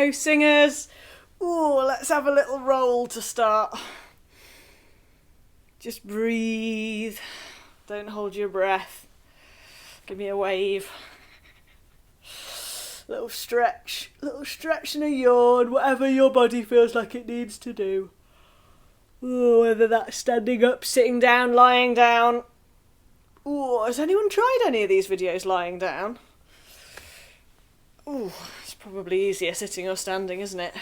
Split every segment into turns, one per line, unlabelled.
go, singers. Ooh, let's have a little roll to start. Just breathe. Don't hold your breath. Give me a wave. Little stretch and a yawn, whatever your body feels like it needs to do. Ooh, whether that's standing up, sitting down, lying down. Ooh, has anyone tried any of these videos lying down? Ooh, it's probably easier sitting or standing, isn't it?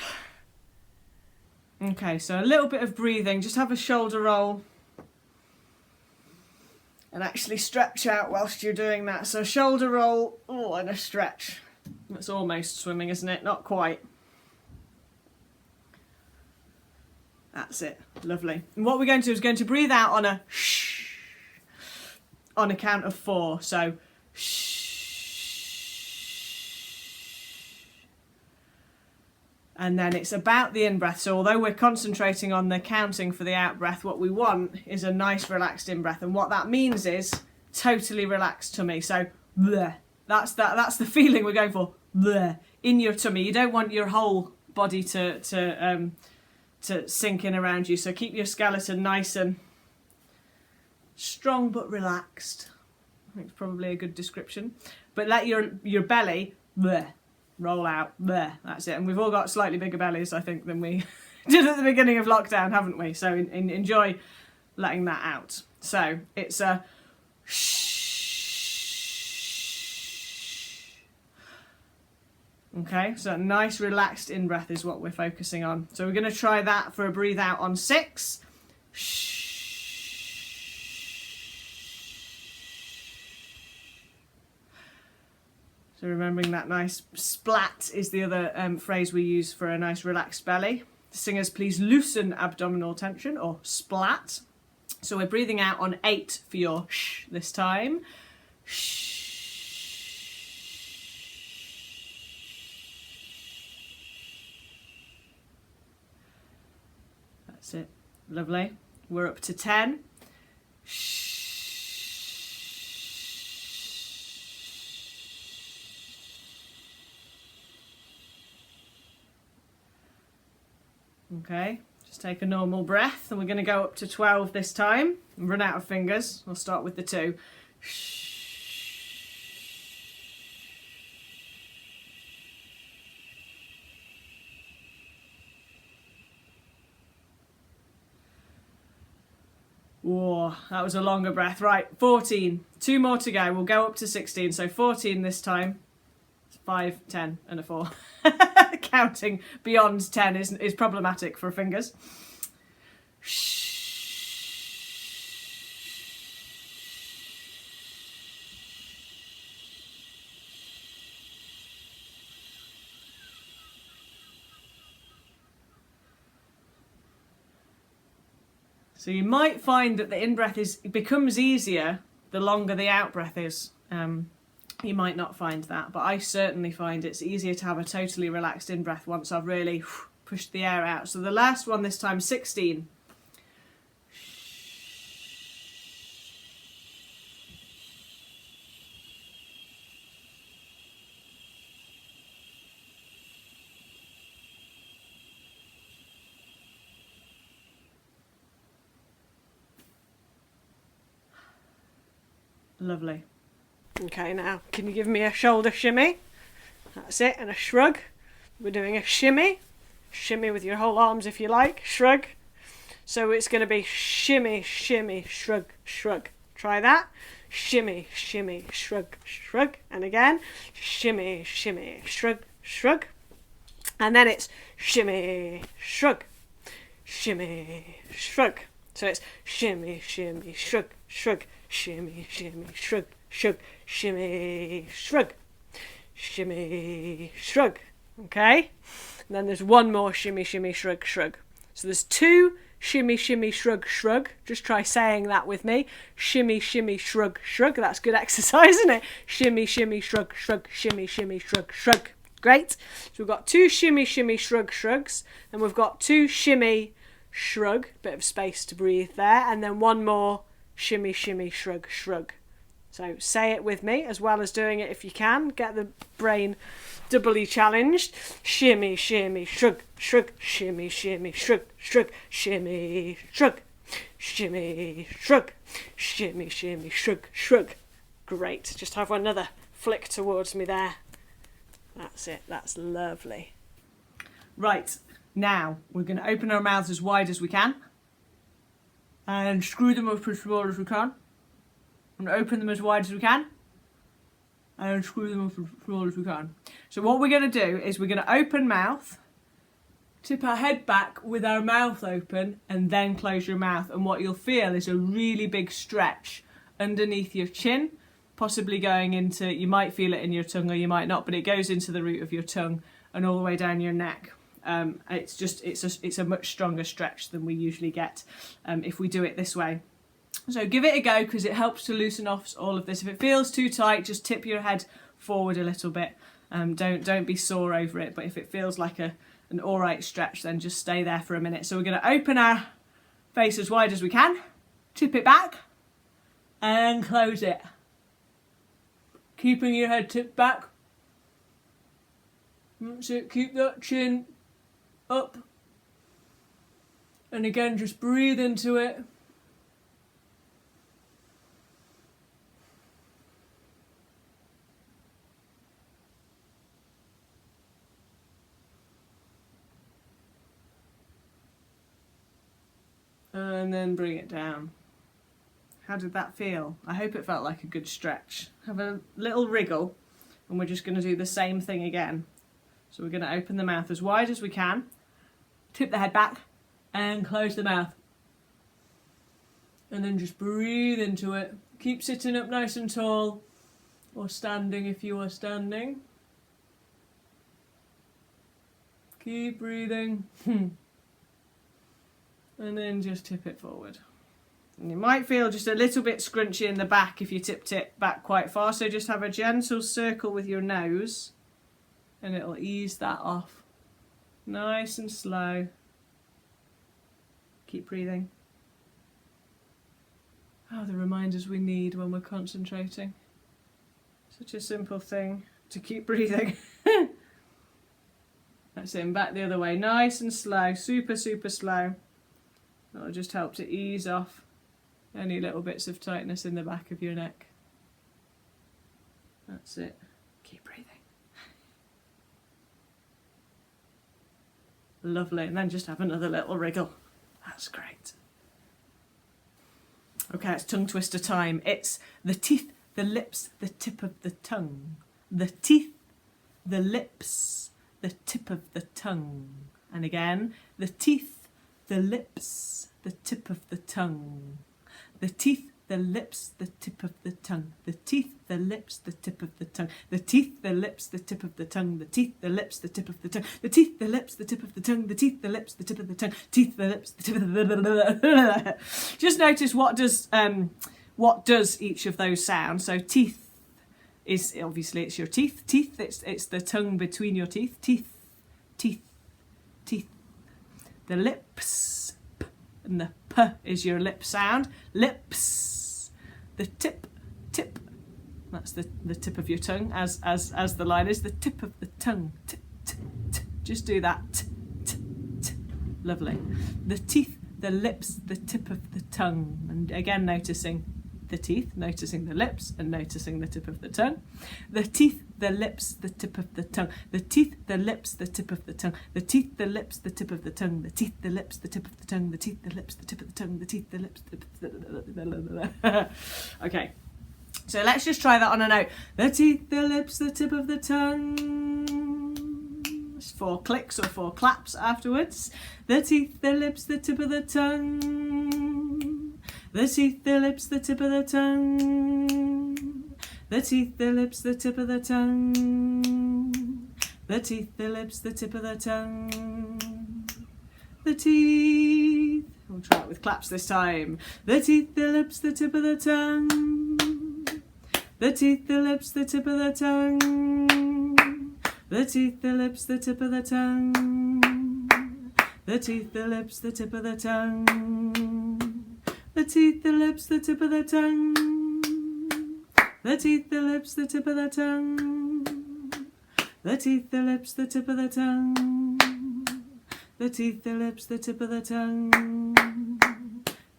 Okay, so a little bit of breathing. Just have a shoulder roll. And actually stretch out whilst you're doing that. So shoulder roll, ooh, and a stretch. That's almost swimming, isn't it? Not quite. That's it. Lovely. And what we're going to do is going to breathe out on a shh on a count of 4. So shh. And then it's about the in-breath. So although we're concentrating on the counting for the out-breath, what we want is a nice relaxed in-breath. And what that means is totally relaxed tummy. So bleh. That's the feeling we're going for. Bleh. In your tummy. You don't want your whole body to sink in around you. So keep your skeleton nice and strong but relaxed. I think it's probably a good description. But let your belly bleh, roll out. Bleh. That's it. And we've all got slightly bigger bellies, I think, than we did at the beginning of lockdown, haven't we? So enjoy letting that out. So it's a shh. Okay, so a nice relaxed in-breath is what we're focusing on. So we're going to try that for a breathe out on 6. Shh. So remembering that nice splat is the other phrase we use for a nice relaxed belly. Singers, please loosen abdominal tension, or splat. So we're breathing out on 8 for your shh this time. Shh. That's it. Lovely. We're up to 10. Shh. Okay, just take a normal breath, and we're going to go up to 12 this time and run out of fingers. We'll start with the 2. Whoa, that was a longer breath. Right, 14. 2 more to go. We'll go up to 16. So 14 this time. 5, 10 and a 4. Counting beyond 10 is problematic for fingers. So you might find that the in-breath becomes easier the longer the out-breath is. You might not find that, but I certainly find it's easier to have a totally relaxed in-breath once I've really pushed the air out. So the last one this time, 16. Lovely. Okay, now, can you give me a shoulder shimmy? That's it, and a shrug. We're doing a shimmy. Shimmy with your whole arms if you like. Shrug. So it's going to be shimmy, shimmy, shrug, shrug. Try that. Shimmy, shimmy, shrug, shrug. And again, shimmy, shimmy, shrug, shrug. And then it's shimmy, shrug, shimmy, shrug. So it's shimmy, shimmy, shrug, shrug, shimmy, shimmy, shrug, shrug, shimmy, shrug, shimmy, shrug. Okay? And then there's one more shimmy, shimmy, shrug, shrug. So there's 2 shimmy, shimmy, shrug, shrug. Just try saying that with me. Shimmy, shimmy, shrug, shrug. That's good exercise, isn't it? Shimmy, shimmy, shrug, shrug, shimmy, shimmy, shrug, shrug. Great. So we've got 2 shimmy, shimmy, shrug, shrugs. And we've got 2 shimmy, shrug. Bit of space to breathe there. And then one more shimmy, shimmy, shrug, shrug. So say it with me, as well as doing it if you can. Get the brain doubly challenged. Shimmy, shimmy, shrug, shrug, shimmy, shimmy, shrug, shrug, shimmy, shrug, shimmy, shrug, shimmy, shimmy, shrug, shrug. Great. Just have another flick towards me there. That's it. That's lovely. Right. Now we're going to open our mouths as wide as we can and screw them up as small as we can. And open them as wide as we can and screw them up as small as we can. So what we're going to do is we're going to open mouth, tip our head back with our mouth open, and then close your mouth. And what you'll feel is a really big stretch underneath your chin, possibly going into, you might feel it in your tongue or you might not, but it goes into the root of your tongue and all the way down your neck. It's a much stronger stretch than we usually get if we do it this way. So give it a go because it helps to loosen off all of this. If it feels too tight, just tip your head forward a little bit. Don't be sore over it, but if it feels like an alright stretch, then just stay there for a minute. So we're going to open our face as wide as we can, tip it back and close it. Keeping your head tipped back. So keep that chin up. And again, just breathe into it. And then bring it down. How did that feel? I hope it felt like a good stretch. Have a little wriggle and we're just going to do the same thing again. So we're going to open the mouth as wide as we can, tip the head back and close the mouth. And then just breathe into it. Keep sitting up nice and tall or standing if you are standing. Keep breathing. And then just tip it forward. And you might feel just a little bit scrunchy in the back if you tipped it back quite far, so just have a gentle circle with your nose and it'll ease that off. Nice and slow. Keep breathing. Oh, the reminders we need when we're concentrating. Such a simple thing to keep breathing. That's it, and back the other way. Nice and slow, super, super slow. That'll just help to ease off any little bits of tightness in the back of your neck. That's it. Keep breathing. Lovely, and then just have another little wriggle. That's great. Okay, it's tongue twister time. It's the teeth, the lips, the tip of the tongue. The teeth, the lips, the tip of the tongue. And again, the teeth, the lips, the tip of the tongue. The teeth, the lips, the tip of the tongue. The teeth, the lips, the tip of the tongue. The teeth, the lips, the tip of the tongue. The teeth, the lips, the tip of the tongue. The teeth, the lips, the tip of the tongue. The teeth, the lips, the tip of the tongue. Teeth, the lips, the tip of the Just notice what does each of those sound. So teeth is obviously it's your teeth. Teeth, it's the tongue between your teeth. Teeth, teeth, teeth. The lips, p, and the p is your lip sound. Lips. The tip, tip. That's the tip of your tongue, as the line is. The tip of the tongue. T, t, t. Just do that. T, t, t. Lovely. The teeth, the lips, the tip of the tongue. And again, noticing the teeth, noticing the lips, and noticing the tip of the tongue. The teeth, the lips, the tip of the tongue. The teeth, the lips, the tip of the tongue. The teeth, the lips, the tip of the tongue. The teeth, the lips, the tip of the tongue. The teeth, the lips, the tip of the tongue. The teeth, the lips, the tip of the Okay, so let's just try that on a note. The teeth, the lips, the tip of the tongue. It's 4 clicks or 4 claps afterwards. The teeth, the lips, the tip of the tongue. The teeth, the lips, the tip of the tongue. The teeth, the lips, the tip of the tongue. The teeth, the lips, the tip of the tongue. The teeth. We'll try it with claps this time. The teeth, the lips, the tip of the tongue. The teeth, the lips, the tip of the tongue. The teeth, the lips, the tip of the tongue. The teeth, the lips, the tip of the tongue. The teeth, the lips, the tip of the tongue. The teeth, the lips, the tip of the tongue.
The teeth, the lips, the tip of the tongue. The teeth, the lips, the tip of the tongue.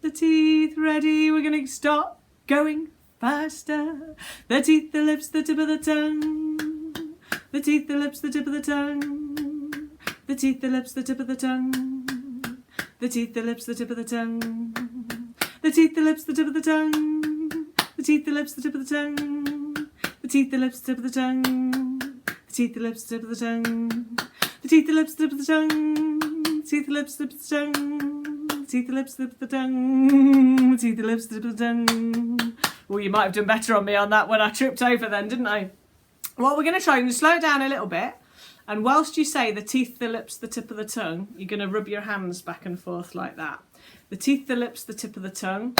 The teeth, ready, we're going to start going faster. The teeth, the lips, the tip of the tongue. The teeth, the lips, the tip of the tongue. The teeth, the lips, the tip of the tongue. The teeth, the lips, the tip of the tongue. The teeth, the lips, the tip of the tongue. The teeth, the lips, the tip of the tongue. The teeth, the lips, the tip of the tongue. The teeth, the lips, the tip of the tongue. The teeth, the lips, the tip of the tongue. The teeth, the lips, the tip of the tongue. The teeth, the lips, the tip of the tongue. The teeth, the lips, the tip of the tongue. Well, you might have done better on me on that when I tripped over then, didn't I? What we're going to try, I'm going to slow it down a little bit. And whilst you say the teeth, the lips, the tip of the tongue, you're going to rub your hands back and forth like that. The teeth, the lips, the tip of the tongue.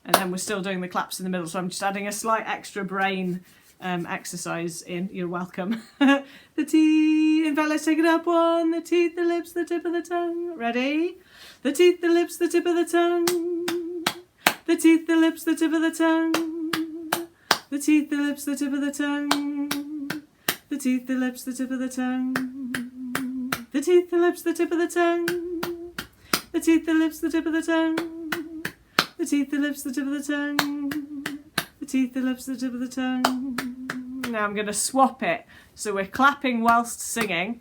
And then we're still doing the claps in the middle. So I'm just adding a slight extra brain exercise in. You're welcome. The teeth. In fact, let's take it up. 1. The teeth, the lips, the tip of the tongue. Ready? The teeth, the lips, the tip of the tongue. The teeth, the lips, the tip of the tongue. The teeth, the lips, the tip of the tongue. The teeth, the lips, the tip of the tongue. The teeth, the lips, the tip of the tongue. The teeth, the lips, the tip of the tongue. The teeth, the lips, the tip of the tongue. The teeth, the lips, the tip of the tongue. Now I'm going to swap it. So we're clapping whilst singing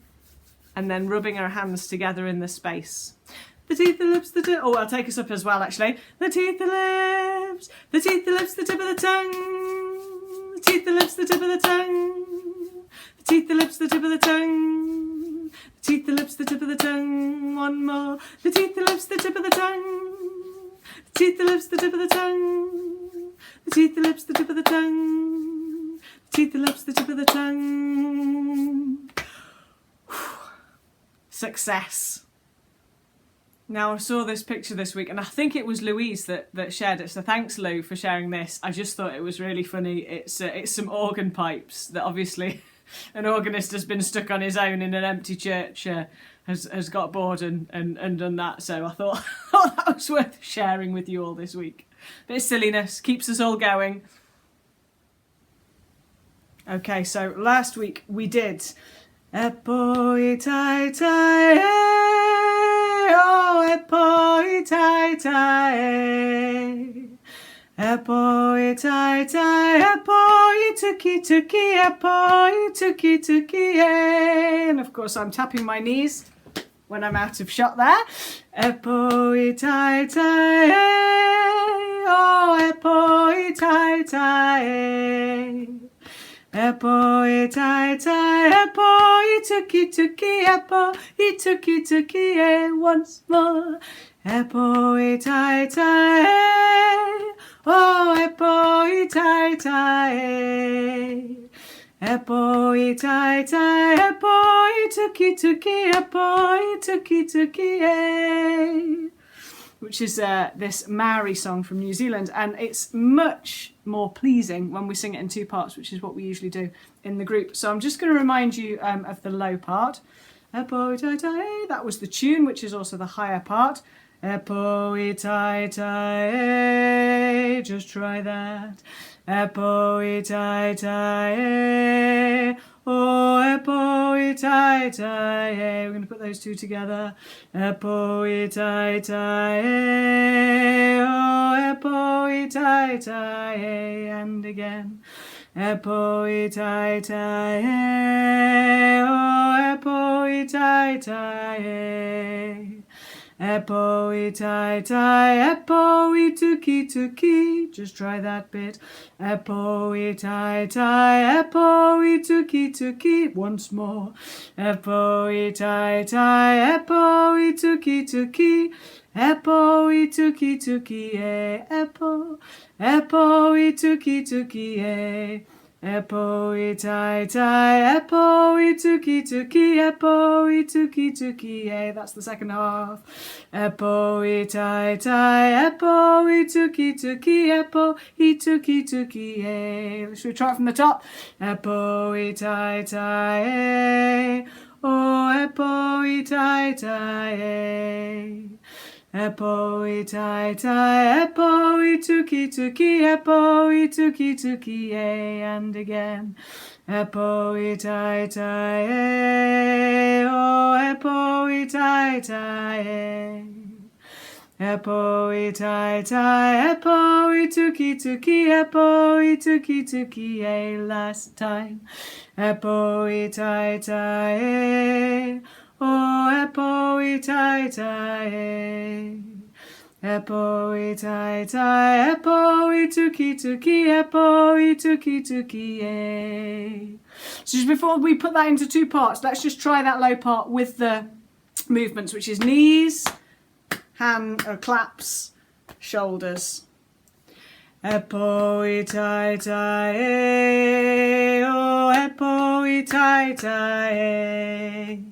and then rubbing our hands together in the space. The teeth, the lips, the tip. Oh, I'll take us up as well, actually. The teeth, the lips. The teeth, the lips, the tip of the tongue. The teeth, the lips, the tip of the tongue. The teeth, the lips, the tip of the tongue. The teeth, the lips, the tip of the tongue. One more. The teeth, the lips, the tip of the tongue. The teeth, the lips, the tip of the tongue. The teeth, the lips, the tip of the tongue. The teeth, the lips, the tip of the tongue. Success. Now, I saw this picture this week, and I think it was Louise that shared it, so thanks, Lou, for sharing this. I just thought it was really funny. It's some organ pipes that obviously an organist has been stuck on his own in an empty church, has got bored and done that, so I thought that was worth sharing with you all this week. Bit of silliness, keeps us all going. Okay, so last week we did Epoi tai tai oh epoi tai tai epoi tai tai epoi tuki tuki epoi tuki tuki and of course I'm tapping my knees when I'm out of shot there. Epoi tai tai oh epoi tai tai epoi tai tai epoi tuki tuki epoi tuki tuki once more. Epoi tai tai oh epoi tai tai epoi tai tai epoi tuki tuki epoi tuki tuki which is this Maori song from New Zealand, and it's much more pleasing when we sing it in 2 parts, which is what we usually do in the group. So I'm just going to remind you of the low part. Epoi tai tai, that was the tune, which is also the higher part. Epoi tai tai, just try that. Epoi tai tai, oh epoi tai tai. We're going to put those 2 together. Epoi tai tai, oh epoi tai tai, and again. Epoi tai tai, oh epoi tai tai. Epoi tai tai, epoi tuki tuki, just try that bit. Epoi tai tai, epoi tuki tuki, once more. Epoi tai tai, epoi tuki tuki, epoi tuki tuki, epo, epoi tuki tuki, epoi tai tai, epoi tuki tuki, epoi tuki tuki, that's the second half. Epoi tai tai, epoi tuki tuki, epoi tuki tuki, should we try it from the top? Epoi tai tai, oh epoi tai tai. Epo I tai tai, epo I tuki tuki, epo I tuki tuki, and again. Epo I tai tai, oh, epo I tai tai. Epo I tai tai, epo I tuki tuki, epo I tuki tuki, last time. Epo I tai tai, oh, epo I tai tai. Epo I tai tai, epo I tuki tuki, epo I tuki tuki, So just before we put that into two parts, let's just try that low part with the movements, which is knees, hand or claps, shoulders. Epo I tai tai, oh, epo I tai tai.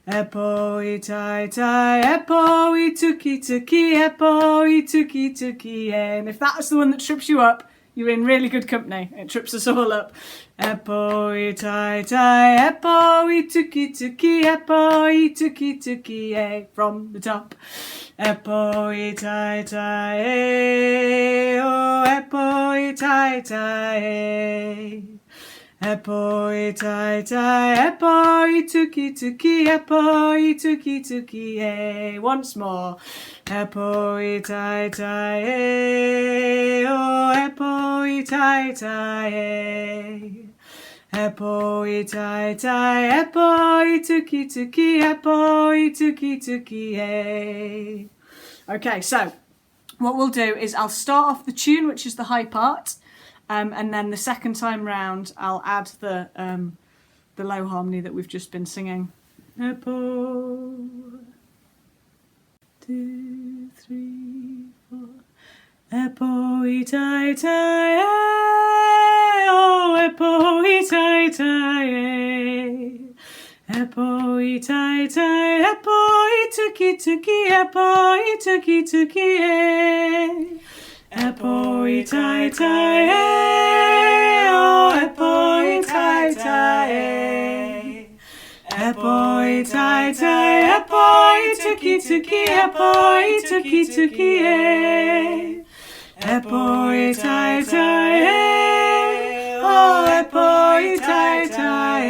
Epo I tai tai, epo I tuki tuki, epo I tuki tuki, and if that's the one that trips you up, you're in really good company. It trips us all up. Epo I tai tai, epo I tuki tuki, epo I tuki tuki, from the top. Epo I tai tai, oh, epo I tai tai. Epo I tai tai, epo I tuki tuki, epo I tuki tuki, once more. Epo I tai tai, oh, epo I tai tai. Epo I tai tai, epo I tuki tuki, epo I tuki tuki, Okay, so what we'll do is I'll start off the tune, which is the high part. And then the second time round, I'll add the low harmony that we've just been singing. Epo, 2, 3, 4. Epo I tai tai, oh, epo I tai tai. Epo I tai tai, epo I tuki tuki, epo I tuki tuki, Epo I tai tai, oh, epo I tai tai. Epo I tai tai, epo I tuki tuki, epo I tuki tuki, Epo I tai tai, oh, epo I tai tai.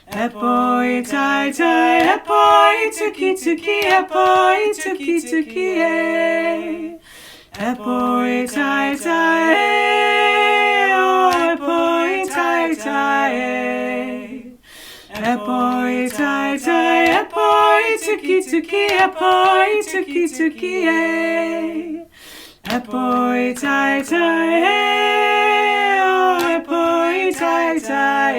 Epo I tai tai, epo I tuki tuki, epo I tuki tuki, Epo I tai tai, oh, epo I tai tai. Epo I tai tai, epo I tuki tuki, epo I tuki tuki, Epo I tai tai, oh, epo I tai tai.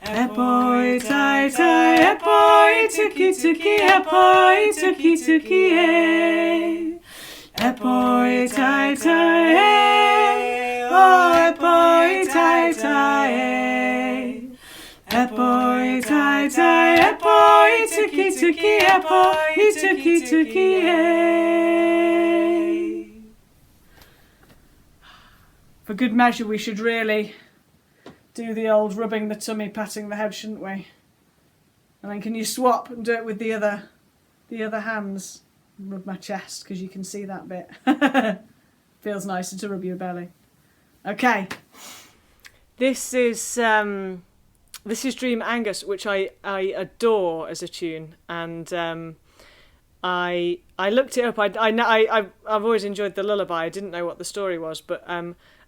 Epo I tai tai, epo I tuki tuki, epo I tuki tuki, Epo I tai tai, oh, epo I tai tai. Epo I tai tai, epo I tuki tuki, epo I tuki tuki. For good measure, we should really do the old rubbing the tummy, patting the head, shouldn't we? And then can you swap and do it with the other hands? Rub my chest because you can see that bit. Feels nicer to rub your belly. Okay. This is Dream Angus, which I adore as a tune, and I looked it up. I've always enjoyed the lullaby. I didn't know what the story was, but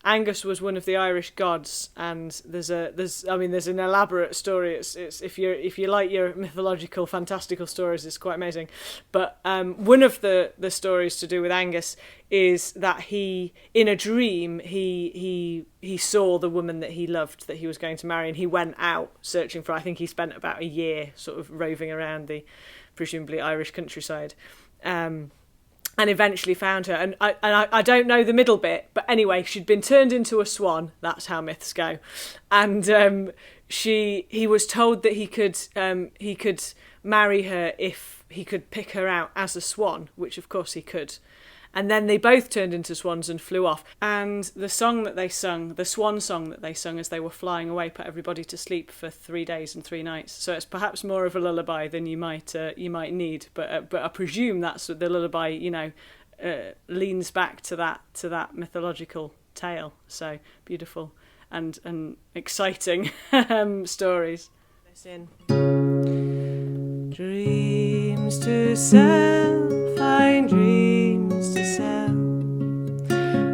Angus was one of the Irish gods, and there's an elaborate story. It's if you like your mythological, fantastical stories, it's quite amazing. But one of the stories to do with Angus is that he, in a dream, he saw the woman that he loved, that he was going to marry, and he went out searching for. I think he spent about a year sort of roving around the presumably Irish countryside. And eventually found her. And I don't know the middle bit, but anyway, she'd been turned into a swan. That's how myths go. And he was told that he could marry her if he could pick her out as a swan, which of course he could.
And then they both turned into swans and flew off. And the song that they sung, the swan song that they sung as they were flying away, put everybody to sleep for 3 days and 3 nights. So it's perhaps more of a lullaby than you might need. But I presume that's what the lullaby, leans back to that mythological tale. So beautiful and exciting stories. Listen. Dreams to sell, fine dreams to sell.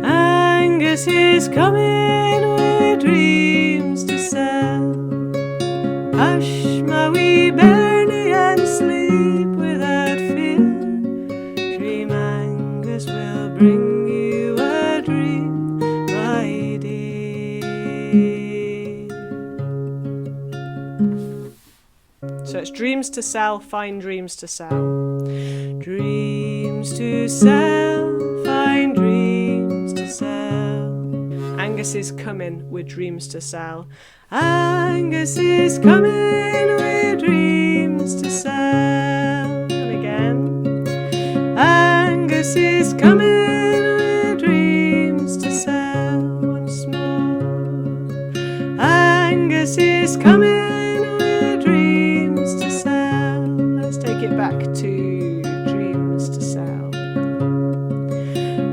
Angus is coming with dreams to sell. Hush, my wee bairnie, and sleep without fear. Dream Angus will bring you a dream, my dear. So it's dreams to sell, fine dreams to sell. Dreams to sell, fine dreams to sell. Angus is coming with dreams to sell. Angus is coming with dreams to sell. And again. Angus is coming with dreams to sell. Once more. Angus is coming. It back to dreams to sell.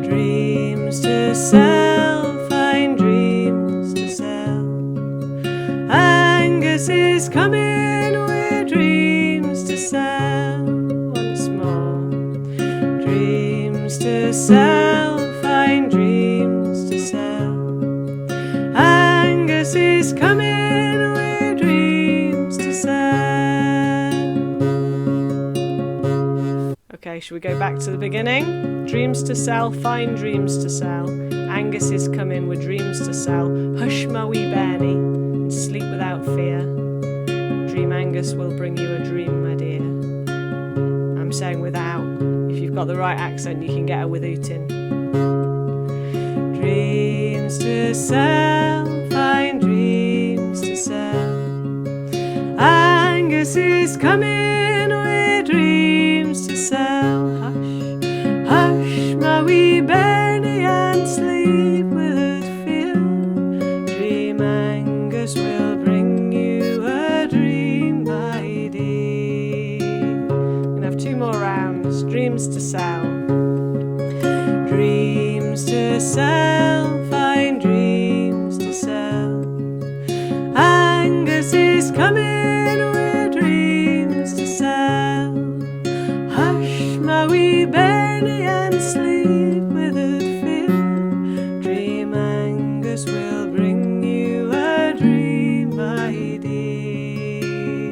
Dreams to sell, fine dreams to sell. Angus is coming with dreams to sell. Once more. Dreams to sell, fine dreams to sell. Angus is coming with dreams to sell. Okay, shall we go back to the beginning? Dreams to sell, fine dreams to sell. Angus is coming with dreams to sell. Hush, my wee bairnie, and sleep without fear. Dream Angus will bring you a dream, my dear. I'm saying without. If you've got the right accent, you can get a without in. Dreams to sell, fine dreams to sell. Angus is coming with dreams to sell. Hush, hush, my wee bairnie, and sleep without fear. Dream Angus will bring you a dream, my dear. We're gonna have 2 more rounds. Dreams to sell. Dreams to sell, fine dreams to sell. Angus is coming with dreams to sell. Hush, my wee bairnie, and sleep without fear. Dream Angus will bring you a dream, my dear.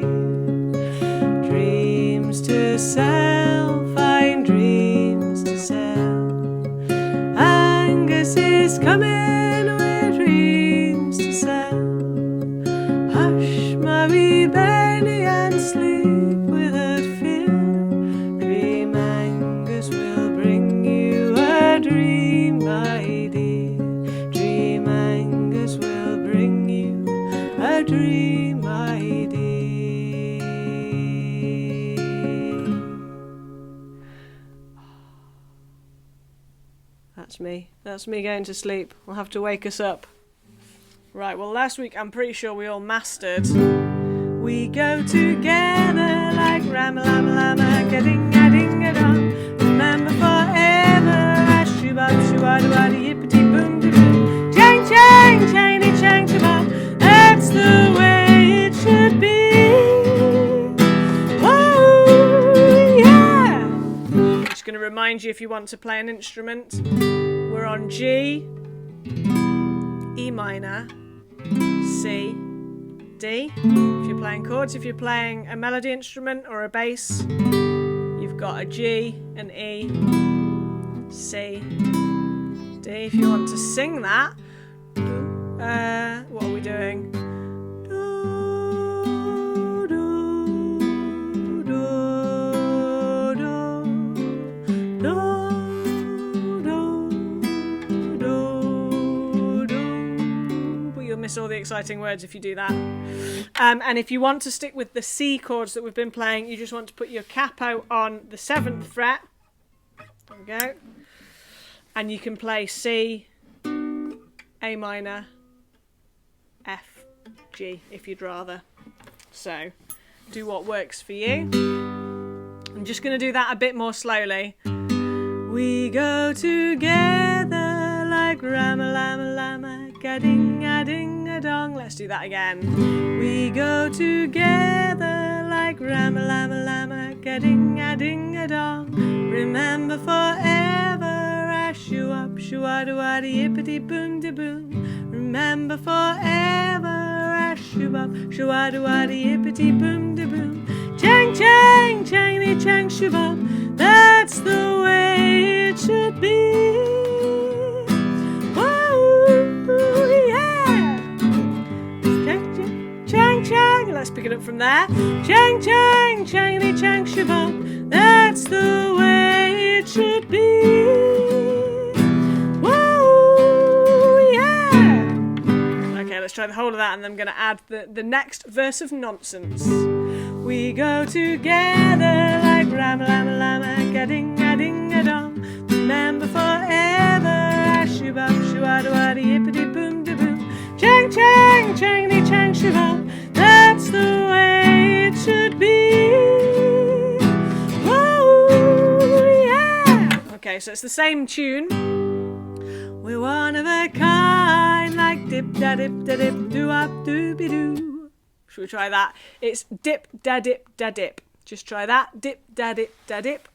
Dreams to sell, fine dreams to sell. Angus is coming with dreams to sell. Hush, my wee bairnie, and sleep without fear. Dream Angus will bring you a dream, my dear. Dream Angus will bring you a dream, my dear. That's me. That's me going to sleep. I'll have to wake us up. Right, well, last week I'm pretty sure we all mastered. We go together like Ram-a-lam-a-lam-a, ga-ding-a-ding-a-dong. Remember forever, shoo-bop-shoo-ah-doo-ah-doo-yippity-boom-de-boom. Chang-chang, chainy-chang-cha-bong. That's the way it should be. Oh, yeah! I'm just going to remind you, if you want to play an instrument, we're on G, E minor, C, D. If you're playing chords, if you're playing a melody instrument or a bass, you've got a G, an E, C, D. If you want to sing that, what are we doing? Do, do, do, do, do. Miss all the exciting words if you do that. And if you want to stick with the C chords that we've been playing, you just want to put your capo on the 7th fret. There we go. And you can play C, A minor, F, G if you'd rather. So do what works for you. I'm just going to do that a bit more slowly. We go together like Rama Lama Lama, ga-ding a ding a dong. Let's do that again. We go together like Rama Lama Lama, ga-ding a ding a dong. Remember forever, ashu up, shuadu adi yippity boom de boom. Remember forever, ashu up, shuadu adi yippity boom de boom. Chang chang, changly chang shubab, that's the way it should be. Whoa, yeah. Chang chang, chang. Let's pick it up from there. Chang chang, changly chang shubab, that's the way it should be. Whoa, yeah. Okay, let's try the whole of that, and then I'm going to add the next verse of nonsense. We go together like Rama Lama Lama, ga-ding a ding a dong. Remember forever, ashubab, shuadu adi yippity boom de boom. Chang chang, changly chang shubab, that's the way it should be. Whoa, yeah. Okay, so it's the same tune. We're one of a kind, like dip da dip da dip, do up dooby doo. Should we try that? It's dip da dip da dip. Just try that. Dip da dip da dip.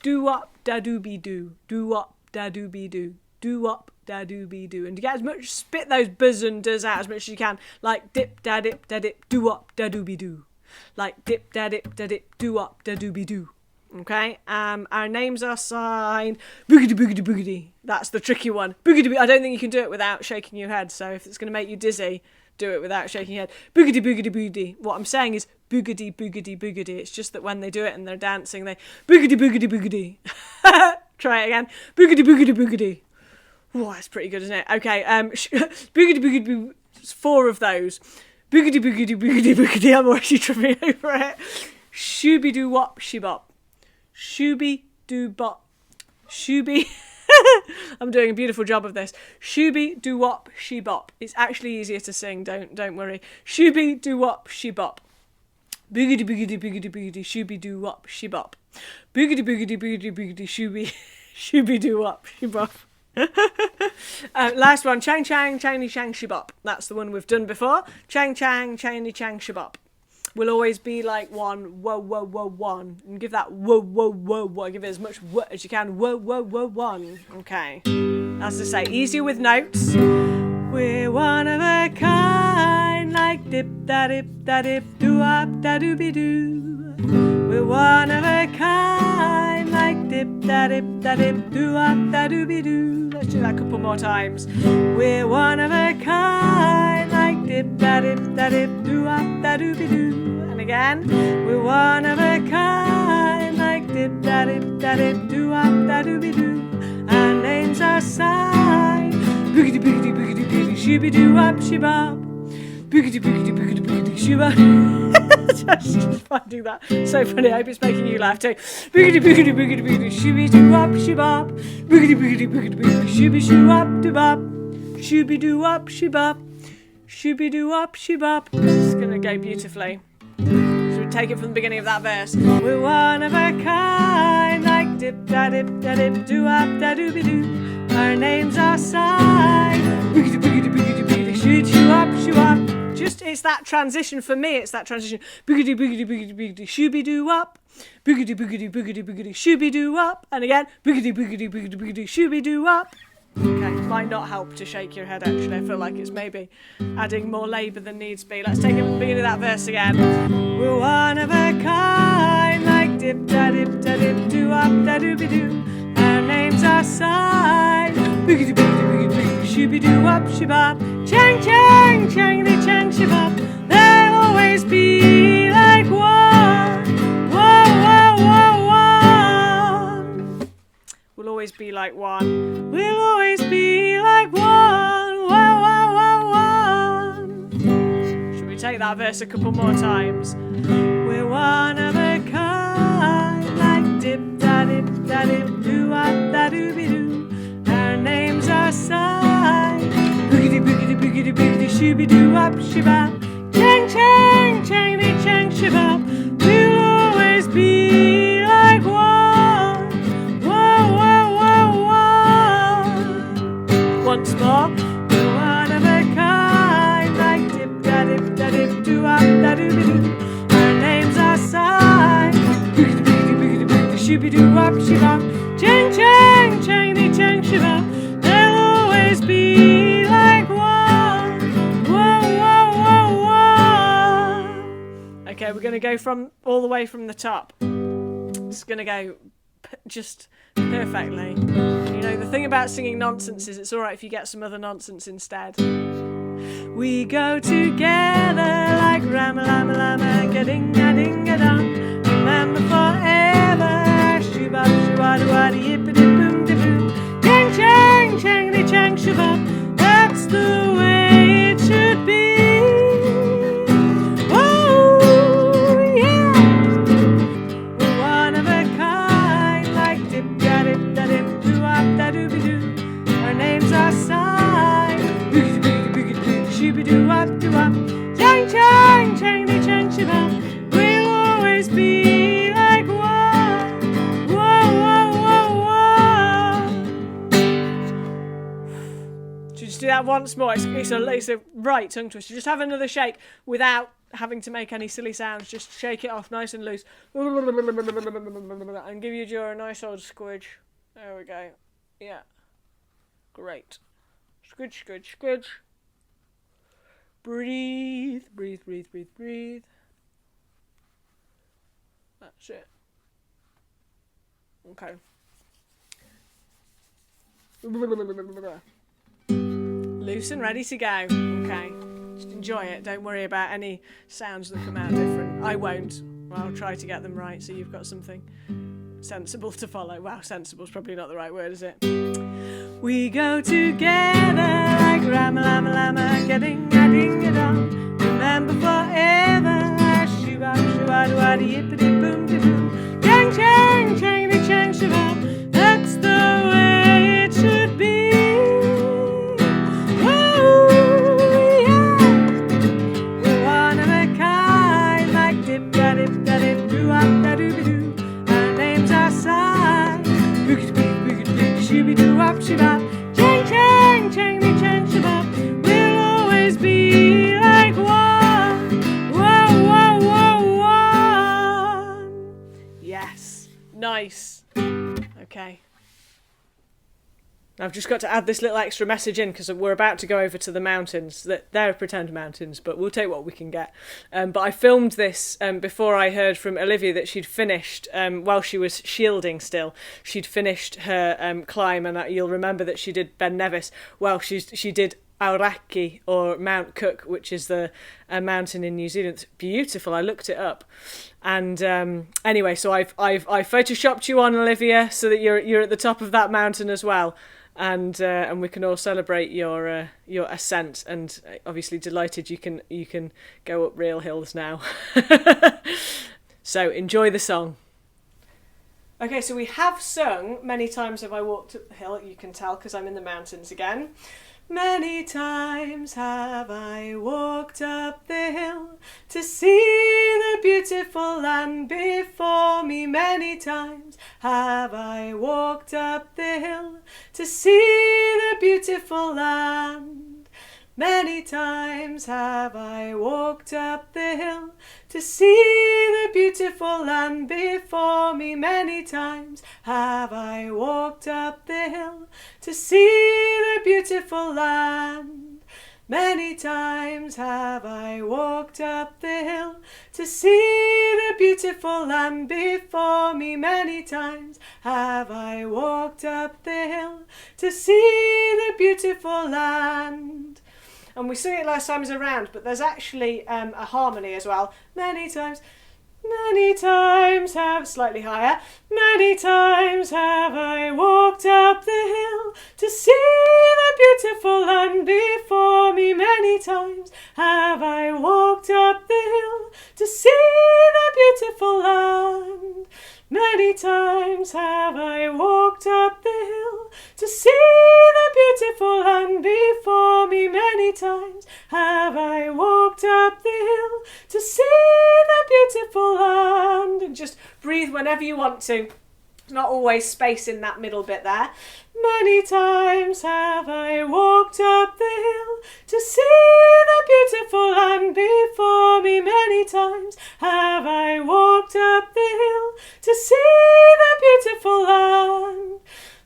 Do up da dooby doo. Do up da dooby doo. Do up da dooby doo. And you get as much, spit those buzz and does out as much as you can. Like dip da dip da dip. Do up da dooby doo. Like dip da dip da dip. Do up da dooby doo. Okay. Our names are signed boogity boogity boogity. That's the tricky one. Boogity boogity. I don't think you can do it without shaking your head. So if it's going to make you dizzy, do it without shaking your head. Boogity boogity boogity. What I'm saying is boogity boogity boogity. It's just that when they do it and they're dancing, they boogity boogity boogity. Try it again. Boogity boogity boogity. Oh, that's pretty good, isn't it? Okay. Boogity boogity boogity. 4 of those. Boogity boogity boogity boogity. I'm already tripping over it. Shooby doo wop shibop. Shooby doo bop. Shooby. I'm doing a beautiful job of this. Shooby doo wop she bop. It's actually easier to sing. Don't worry. Shooby doo wop she bop. Boogity boogity boogity boogity. Shooby doo wop she bop. Boogity boogity boogity boogity. Shooby doo wop she bop. Last one. Chang chang changly chang she bop. That's the one we've done before. Chang chang changly chang she bop. Will always be like one, whoa, whoa, whoa, one. And give that whoa, whoa, whoa, whoa. Give it as much whoa as you can. Whoa, whoa, whoa, one. Okay. As I say, easier with notes. We're one of a kind, like dip da dip da dip, do up da dooby doo. We're one of a kind, like dip da dip da dip, do up da dooby doo. Let's do that a couple more times. We're one of a kind, like dip da dip da dip, do up da dooby doo. And again, we're one of a kind, like dip da dip da dip, do up da dooby doo. Our names are signed. Boogity boogity boogity boogity, shooby doo up shibop. Boogity boogity boogity boogity, shibop. Just finding that so funny. I hope it's making you laugh too. Boogity boogity boogity boogity, shooby doo up shibop. Boogity boogity boogity boogity, shooby shoo up doo bop. Shooby doo up shibop. Shooby doo up shibop. This is gonna go beautifully. So we take it from the beginning of that verse. We're one of a kind, like dip da dip da dip, do up da dooby doo. Our names are signed. Boogity boogity boogity boogity, shoo up shoo up. Just it's that transition for me. It's that transition. Boogity boogity boogity boogity, shooby doo up. Boogity boogity boogity boogity, shooby doo up. And again, boogity boogity boogity boogity, shooby doo up. Okay, might not help to shake your head actually. I feel like it's maybe adding more labour than needs be. Let's take it from the beginning of that verse again. We're one of a kind, like dip da dip da dip, do up da dooby doo. Our names are signed. Boogity boogity boogity boogity, shooby doo up shibop. Chang chang changly chang shibop. They'll always be like one. Whoa whoa whoa one. We'll always be like one. We'll always be like one. Whoa whoa whoa one. Should we take that verse a couple more times? We're one of a kind, like dip da dip da dip, do up da dooby doo. Our shooby-doo-up, shibab. Chang, chang, changity, chang, shibab. We'll always be like one. Whoa, whoa, whoa, whoa. Once more. We're one of a kind, like dip-da-dip-da-dip-doo-up-da-doo-be-doo. Our names are sign. Shooby-doo-up, shibab. Chang, chang, changity, chang, shibab. They'll always be like one. Whoa, whoa, whoa, whoa. Okay, we're going to go from all the way from the top. It's going to go just perfectly. You know, the thing about singing nonsense is it's alright if you get some other nonsense instead. We go together like rama-lama-lama, ga-ding-a-ding-a-dong. Remember forever. Shoo-bop, shoo-wada-wada, yippity-boom-de-boom. Chang, chang, changity-chang, shoo-bop. That's the way it should be. Oh, yeah. We're one of a kind, like dip-da-dip-da-dip-doo-up-da-doo-be-doo. Our names are signs. Shooby-doo-up-doo-up. Chang, chang, changity-chang, shoo-bop. We'll always be like one. Whoa, whoa, whoa, whoa. Should we just do that once more? It's a right tongue twister. Just have another shake without having to make any silly sounds. Just shake it off nice and loose. And give your jaw a nice old squidge. There we go. Yeah. Great. Squidge, squidge, squidge. Breathe, breathe, breathe, breathe, breathe. That's it. Okay. Loose and ready to go. Okay. Just enjoy it. Don't worry about any sounds that come out different. I won't. I'll try to get them right so you've got something sensible to follow. Wow, sensible's probably not the right word, is it? We go together like rama-lama-lama, ga-ding-a-ding-a-dong. Remember forever. Shoo-bop, shoo-wada-wada, yippity-boom-de-boom. Chang, chang, changity-chang, shoo-bop. That's the way it should be. Oh, yeah. We're one of a kind, like dip-da-dip-da-dip-doo-up-da-doo-be-doo. Our names are signs. Shooby-doo-up, shoo-bop. Chang, chang, changity-chang, shoo-bop. We'll always be like one. Whoa, whoa, whoa, one. Yes. Nice. Okay. I've just got to add this little extra message in because we're about to go over to the mountains. They're pretend mountains, but we'll take what we can get. But I filmed this before I heard from Olivia that she'd finished, while she was shielding still, she'd finished her climb, and you'll remember that she did Ben Nevis. Well, she did Aoraki, or Mount Cook, which is a mountain in New Zealand. It's beautiful. I looked it up. And anyway, so I've photoshopped you on, Olivia, so that you're at the top of that mountain as well. And we can all celebrate your ascent, and obviously delighted you can go up real hills now. So enjoy the song. Okay, so we have sung Many Times Have I Walked Up the Hill. You can tell because I'm in the mountains again. Many times have I walked up the hill to see the beautiful land before me. Many times have I walked up the hill to see the beautiful land. Many times have I walked up the hill to see the beautiful land before me. Many times have I walked up the hill to see the beautiful land. Many times have I walked up the hill to see the beautiful land before me. Many times have I walked up the hill to see the beautiful land. And we sang it last time as a round, but there's actually a harmony as well. Many times have, slightly higher. Many times have I walked up the hill to see the beautiful land before me. Many times have I walked up the hill to see the beautiful land. Many times have I walked up the hill to see the beautiful land before me. Many times have I walked up the hill to see the beautiful land. And just breathe whenever you want to. Not always space in that middle bit there. Many times have I walked up the hill to see the beautiful land before me. Many times have I walked up the hill to see the beautiful land.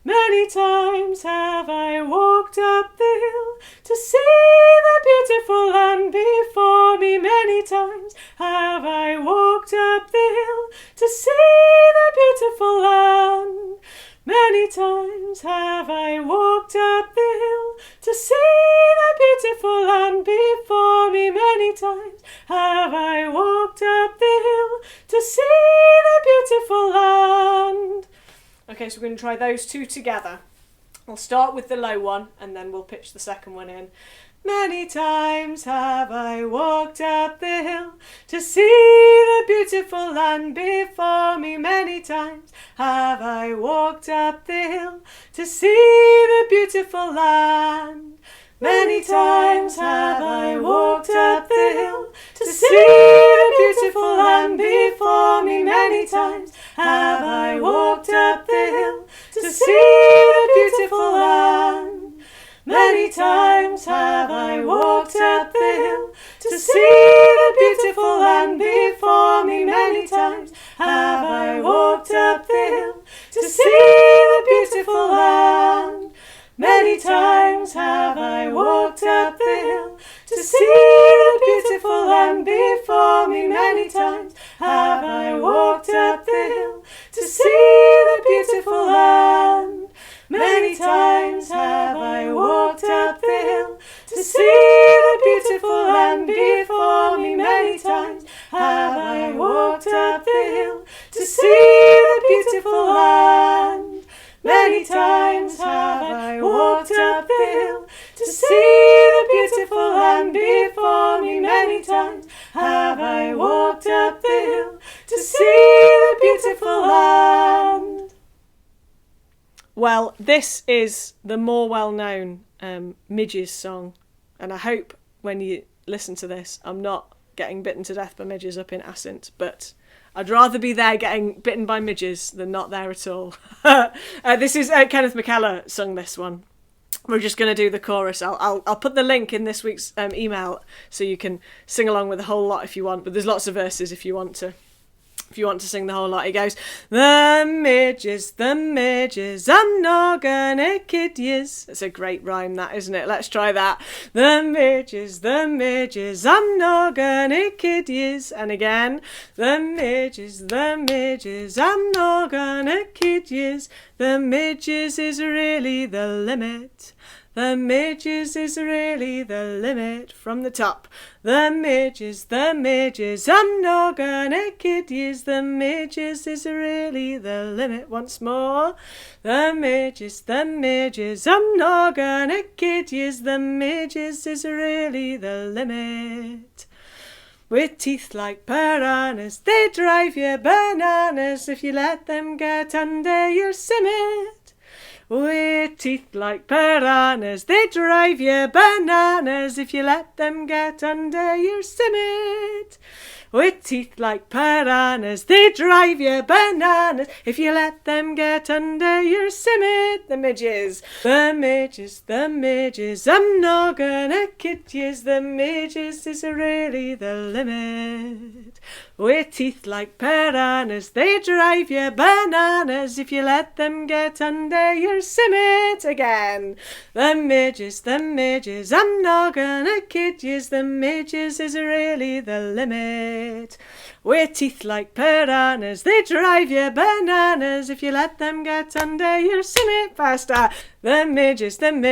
Many times have I walked up the hill to see the beautiful land before me. Many times have I walked up the hill to see the beautiful land. Many times have I walked up the hill to see the beautiful land before me. Many times have I walked up the hill to see the beautiful land. Okay, so we're going to try those two together. We'll start with the low one and then we'll pitch the second one in. Many times have I walked up the hill to see the beautiful land before me. Many times have I walked up the hill to see the beautiful land. Many times have I walked up the hill to see the beautiful land before me. Many times have I walked up the hill to see the beautiful land. Many times have I walked up the hill to see the beautiful land before me. Many times have I walked up the hill to see the beautiful land. Many times have I walked up the hill to see the beautiful land before me. Many times have I walked up the hill to see the beautiful land. Many times have I walked up the hill to see the beautiful land before me. Many times have I walked up the hill to see the beautiful land. Many times have I walked up the hill to see the beautiful land before me. Many times have I walked up the hill to see the beautiful land. Well, this is the more well-known Midges song, and I hope when you listen to this, I'm not getting bitten to death by midges up in Assynt, but I'd rather be there getting bitten by midges than not there at all. This is Kenneth McKellar sung this one. We're just going to do the chorus. I'll put the link in this week's email so you can sing along with the whole lot if you want, but there's lots of verses if you want to. If you want to sing the whole lot, it goes, the midges, I'm not gonna kid yous. It's a great rhyme, that, isn't it? Let's try that. The midges, I'm not gonna kid yous. And again, the midges, I'm not gonna kid yous. The midges is really the limit. The midges is really the limit. From the top. The midges, I'm not gonna kid yous. The midges is really the limit. Once more. The midges, I'm not gonna kid yous. The midges is really the limit. With teeth like piranhas, they drive you bananas if you let them get under your simmet. With teeth like piranhas, they drive you bananas if you let them get under your simmet. With teeth like piranhas, they drive you bananas if you let them get under your simmet. The midges, I'm not gonna kid yous. The midges is really the limit. With teeth like piranhas, they drive you bananas if you let them get under your simmet. Again, the midges, I'm not gonna kid yous. The midges is really the limit. With teeth like piranhas, they drive you bananas if you let them get under your simmet. Faster. The midges, I'm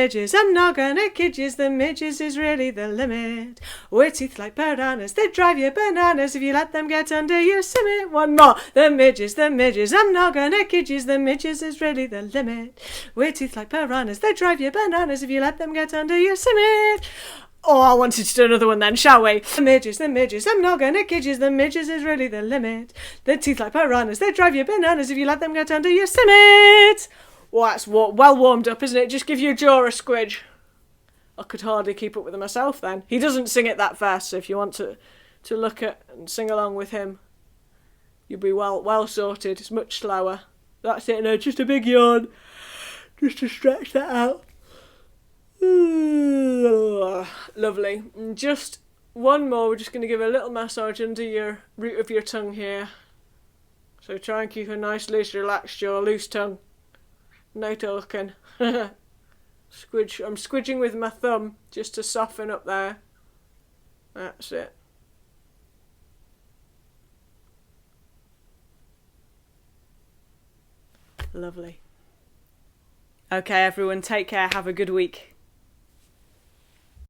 not gonna kid yous. The midges is really the limit. With teeth like piranhas, they drive you bananas if you let them get under your simmet. One more. The midges, I'm not gonna kid yous. The midges is really the limit. With teeth like piranhas, they drive you bananas if you let them get under your simmet. Oh, I wanted to do another one then, shall we? The midges, I'm not gonna kid yous. The midges is really the limit. The teeth like piranhas, they drive you bananas if you let them get under your simmet. Well, that's well warmed up, isn't it? Just give your jaw a squidge. I could hardly keep up with it myself then. He doesn't sing it that fast, so if you want to look at and sing along with him, you'll be well sorted. It's much slower. That's it, no, just a big yawn. Just to stretch that out. Lovely. And just one more, we're just going to give a little massage under your root of your tongue here. So try and keep a nice loose, relaxed jaw, loose tongue. No talking. Squidge. I'm squidging with my thumb just to soften up there. That's it. Lovely. Okay, everyone, take care. Have a good week.